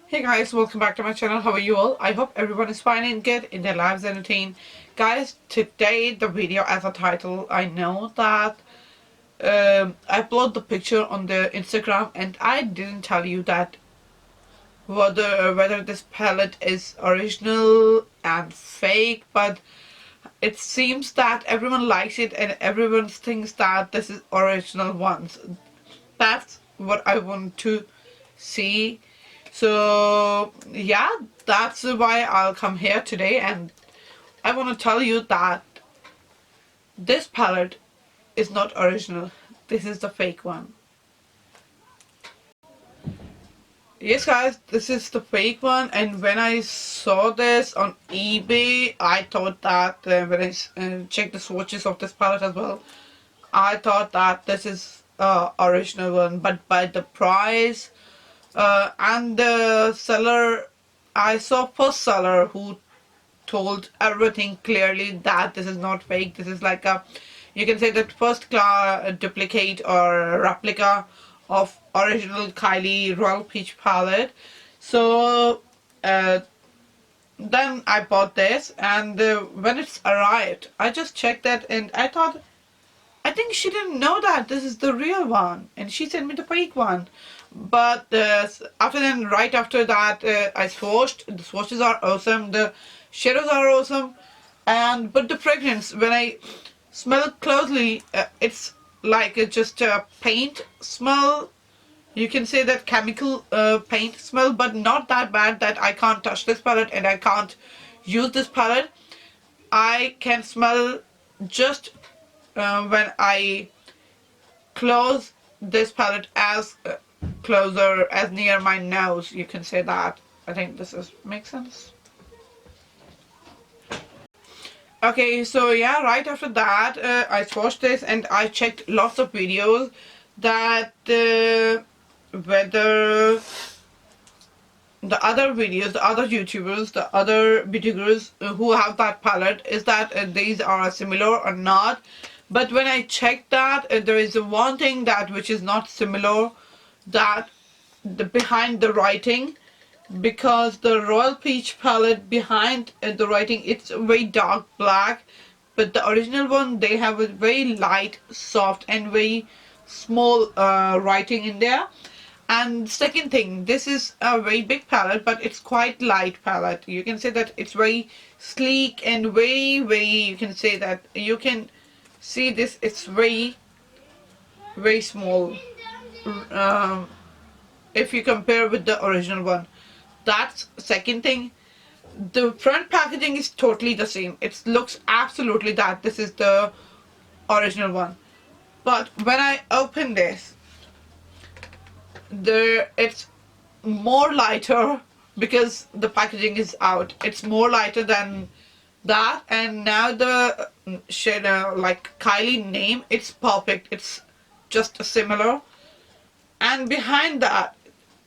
Hey guys, welcome back to my channel. How are you all? I hope everyone is fine and good in their lives and routine. Guys, today the video as a title, I know that I upload the picture on the Instagram and I didn't tell you that whether this palette is original and fake, but it seems that everyone likes it and everyone thinks that this is original ones. That's what I want to see. So yeah, that's why I'll come here today, and I want to tell you that this palette is not original. This is the fake one. Yes guys, this is the fake one, and when I saw this on eBay, I thought that when I checked the swatches of this palette as well, I thought that this is original one, but by the price and the seller, I saw first seller who told everything clearly that this is not fake. This is like a, you can say that first class duplicate or replica of original Kylie Royal Peach palette. So then I bought this, and when it's arrived, I just checked that and I thought, I think she didn't know that this is the real one, and she sent me the fake one. But right after that, I swatched. The swatches are awesome. The shadows are awesome, and but the fragrance, when I smell it closely, it's like just a paint smell. You can say that chemical paint smell, but not that bad that I can't touch this palette and I can't use this palette. I can smell just when I close this palette as closer, as near my nose, you can say that. I think this is makes sense. Okay, so yeah, right after that, I swatched this and I checked lots of videos that whether the other videos, the other YouTubers, the other beauty gurus who have that palette, is that these are similar or not. But when I checked that, there is one thing that which is not similar, that the behind the writing, because the Royal Peach palette behind the writing, it's very dark black, but the original one, they have a very light, soft and very small writing in there. And second thing, this is a very big palette, but it's quite light palette. You can say that it's very sleek and very, you can say that you can see this, it's very small if you compare with the original one. That's second thing. The front packaging is totally the same. It looks absolutely that this is the original one. But when I open this, it's more lighter because the packaging is out. It's more lighter than that, and now the shade like Kylie name, it's perfect. It's just similar. And behind that,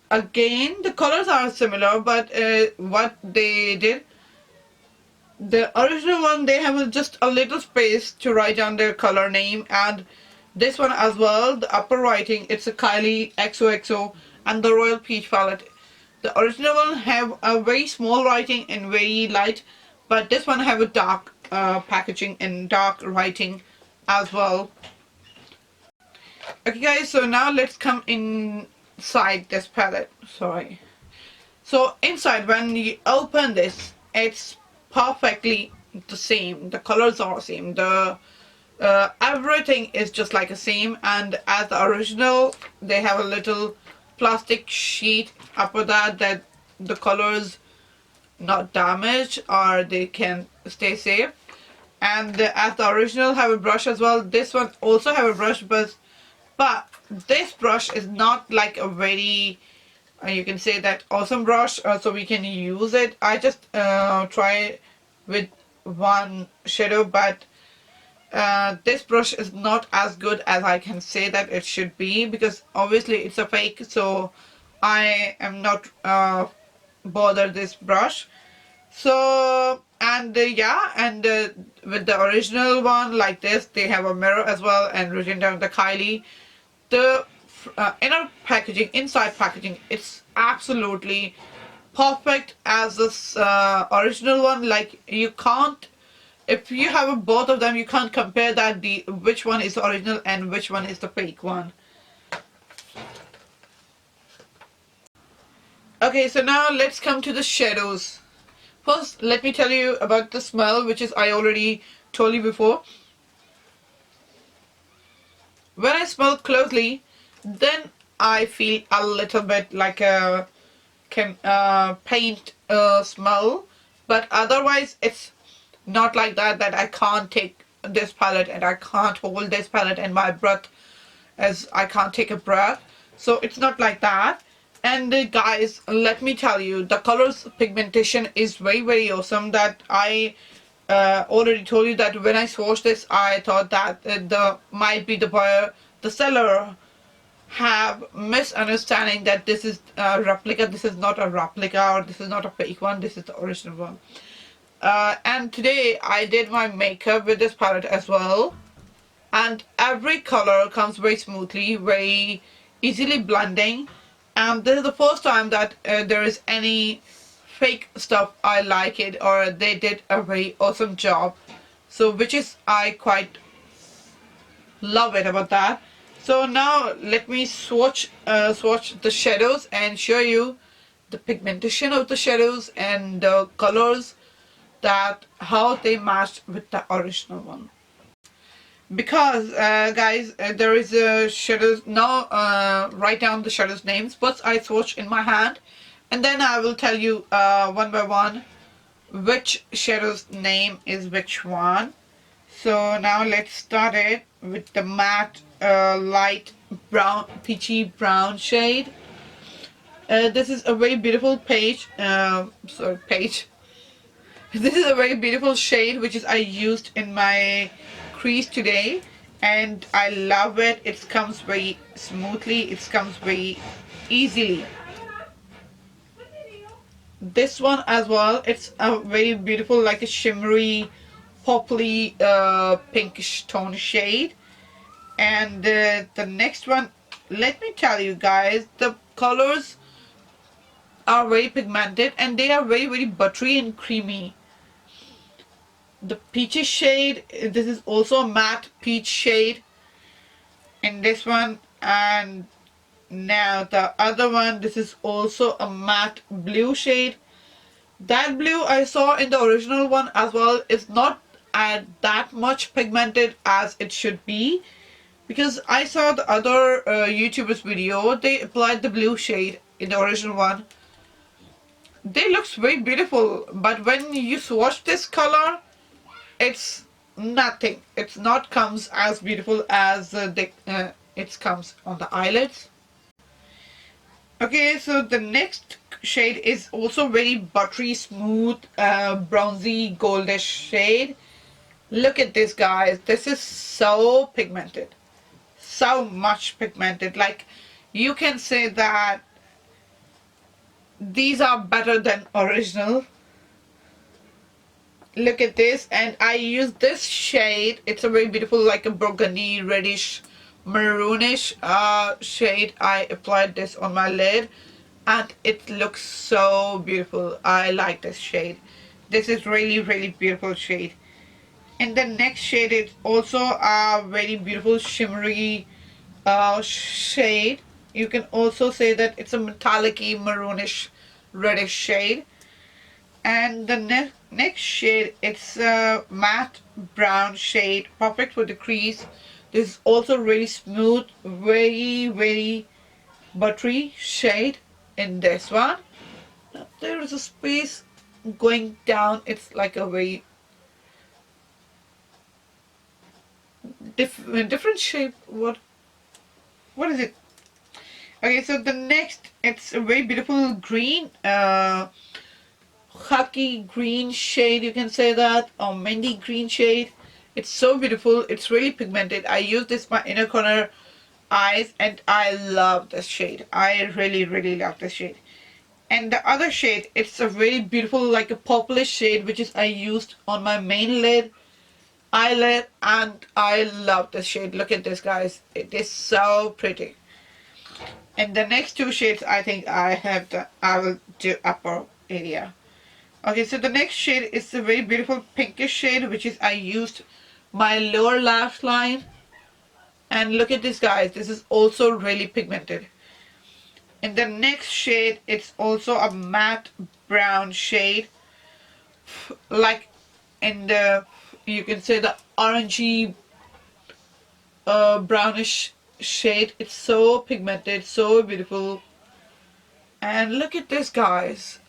again, the colors are similar, but what they did, the original one, they have just a little space to write down their color name, and this one as well, the upper writing, it's a Kylie XOXO and the Royal Peach palette. The original one have a very small writing and very light, but this one have a dark packaging and dark writing as well. Okay guys, so now let's come inside this palette. Sorry. So inside, when you open this, it's perfectly the same. The colors are the same. The everything is just like the same, and as the original, they have a little plastic sheet upper that the colors not damaged or they can stay safe. And as the original have a brush as well, this one also have a brush, but this brush is not like a very you can say that awesome brush, so we can use it. I just try with one shadow, but this brush is not as good as I can say that it should be, because obviously it's a fake, so I am not bothered this brush. So and yeah, and with the original one like this, they have a mirror as well and written down the Kylie. The inner packaging, inside packaging, it's absolutely perfect as this original one. Like, you can't, if you have both of them, you can't compare that which one is the original and which one is the fake one. Okay, so now let's come to the shadows. First, let me tell you about the smell, which is I already told you before. When I smell closely, then I feel a little bit like a paint smell, but otherwise it's not like that I can't take this palette and I can't hold this palette in my breath as I can't take a breath. So it's not like that. And guys, let me tell you, the colors pigmentation is very awesome. That I already told you that when I swatched this, I thought that the might be the buyer, the seller, have misunderstanding that this is a replica. This is not a replica, or this is not a fake one. This is the original one. And today I did my makeup with this palette as well, and every color comes very smoothly, very easily blending. And this is the first time that there is any fake stuff. I like it, or they did a very awesome job, so which is I quite love it about that. So now let me swatch the shadows and show you the pigmentation of the shadows and the colors, that how they matched with the original one. Because guys, there is a shadows now. Write down the shadows names. First I swatch in my hand, and then I will tell you one by one which shadow's name is which one. So now let's start it with the matte light brown, peachy brown shade. This is a very beautiful page. This is a very beautiful shade which is I used in my crease today, and I love it. It comes very smoothly. It comes very easily. This one as well. It's a very beautiful, like a shimmery, poppy, pinkish tone shade. And the next one, let me tell you guys, the colors are very pigmented and they are very buttery and creamy. The peachy shade, this is also a matte peach shade in this one. And now the other one, this is also a matte blue shade. That blue I saw in the original one as well is not that much pigmented as it should be, because I saw the other YouTubers video, they applied the blue shade in the original one. They looks very beautiful, but when you swatch this color, it's nothing. It's not comes as beautiful as it comes on the eyelids. Okay, so the next shade is also very buttery, smooth, bronzy, goldish shade. Look at this, guys. This is so pigmented. So much pigmented. Like, you can say that these are better than original. Look at this. And I use this shade. It's a very beautiful, like a burgundy, reddish, maroonish shade. I applied this on my lid and it looks so beautiful. I like this shade. This is really beautiful shade. And the next shade is also a very beautiful shimmery shade. You can also say that it's a metallic-y, maroonish, reddish shade. And the next shade, it's a matte brown shade, perfect for the crease. This is also really smooth, very buttery shade in this one. Now, there is a space going down. It's like a very different shape. What is it? Okay, so the next, it's a very beautiful green, khaki green shade, you can say that, or mendy green shade. It's so beautiful. It's really pigmented. I use this my inner corner eyes and I love this shade. I really love this shade. And the other shade, it's a very beautiful, like a purplish shade, which is I used on my main eyelid, and I love this shade. Look at this, guys. It is so pretty. And the next two shades, I think I will do upper area. Okay, so the next shade is a very beautiful pinkish shade, which is I used my lower lash line. And look at this, guys. This is also really pigmented. In the next shade, it's also a matte brown shade, like in the, you can say, the orangey brownish shade. It's so pigmented, so beautiful. And look at this, guys.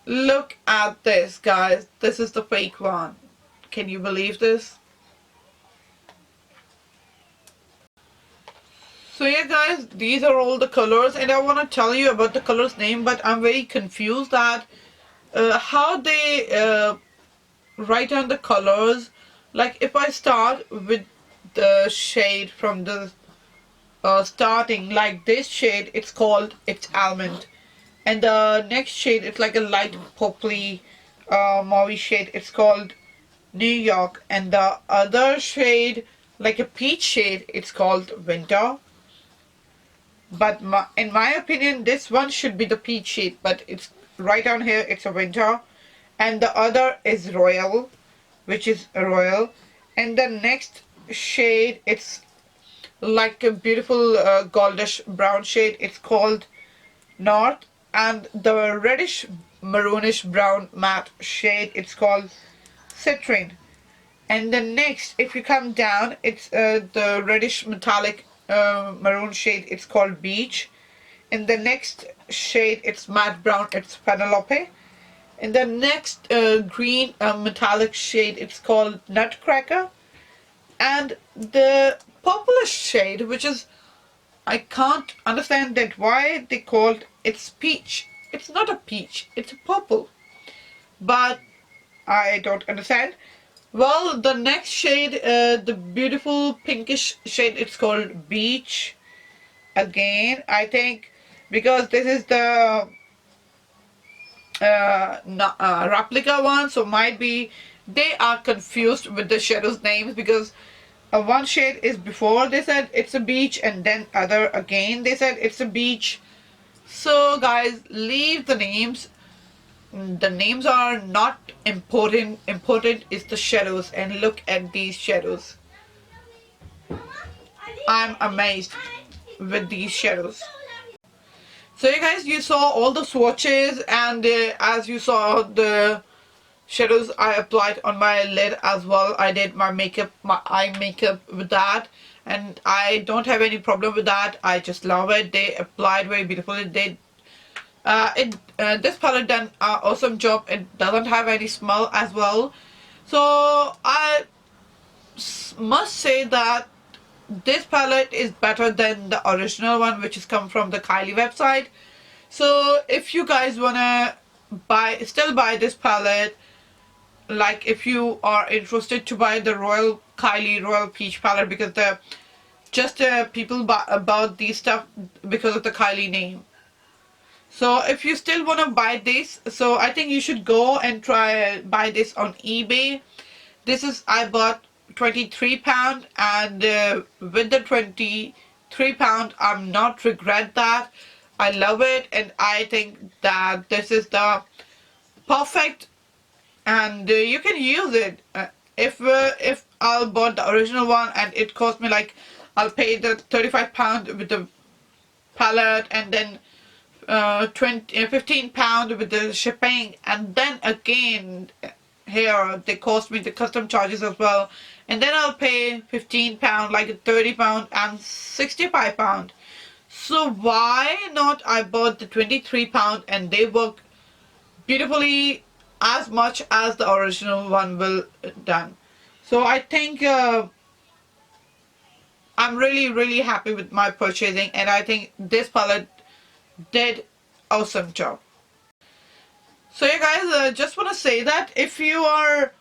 Look at this, guys. This is the fake one. Can you believe this? So yeah, guys, these are all the colors, and I want to tell you about the color's name, but I'm very confused that how they write down the colors. Like if I start with the shade from the starting, like this shade, it's almond, and the next shade it's like a light purpley mauve shade, it's called New York, and the other shade, like a peach shade, it's called winter. But in my opinion, this one should be the peach shade, but it's right down here, it's a winter. And the other is royal, which is a royal. And the next shade, it's like a beautiful goldish brown shade. It's called North. And the reddish maroonish brown matte shade, it's called Citrine. And the next, if you come down, it's the reddish metallic maroon shade, it's called Beach. In the next shade, it's matte brown, it's Penelope. In the next green metallic shade, it's called Nutcracker. And the purplish shade, which is, I can't understand that why they called it's peach. It's not a peach, it's a purple. But I don't understand. Well, the next shade, the beautiful pinkish shade, it's called Beach. Again, I think because this is the replica one, so might be they are confused with the shadows names, because one shade is before they said it's a beach, and then other again they said it's a beach. So guys, leave the names. The names are not important. Important is the shadows, and look at these shadows. I'm amazed with these shadows. So you guys, you saw all the swatches, and as you saw the shadows I applied on my lid as well. I did my makeup, my eye makeup with that, and I don't have any problem with that. I just love it. They applied very beautifully. This palette done an awesome job. It doesn't have any smell as well. So I must say that this palette is better than the original one, which has come from the Kylie website. So if you guys wanna still buy this palette, like if you are interested to buy the Kylie Royal Peach palette, because people buy about these stuff because of the Kylie name. So if you still want to buy this, so I think you should go and buy this on eBay. This is, I bought £23, and with the £23 I'm not regret that. I love it, and I think that this is the perfect, and you can use it. If I bought the original one and it cost me, like, I'll pay the £35 with the palette, and then £15 with the shipping, and then again here they cost me the custom charges as well, and then I'll pay £15, like £30 and £65. So why not I bought the £23, and they work beautifully as much as the original one will done. So I think I'm really happy with my purchasing, and I think this palette did awesome job. So yeah guys, just want to say that if you are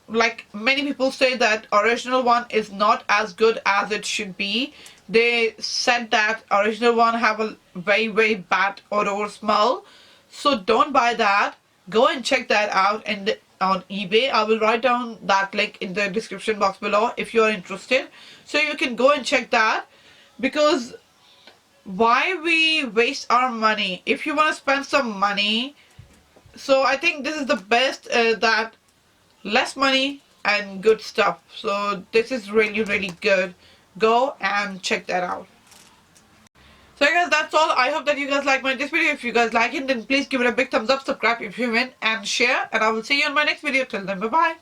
like many people say that original one is not as good as it should be. They said that original one have a very bad odor smell, so don't buy that. Go and check that out on eBay. I will write down that link in the description box below if you are interested, so you can go and check that. because why we waste our money if you want to spend some money? So I think this is the best, that less money and good stuff. So this is really, really good. Go and check that out. So guys, that's all. I hope that you guys like this video. If you guys like it, then please give it a big thumbs up, subscribe if you win, and share. And I will see you in my next video. Till then, bye bye.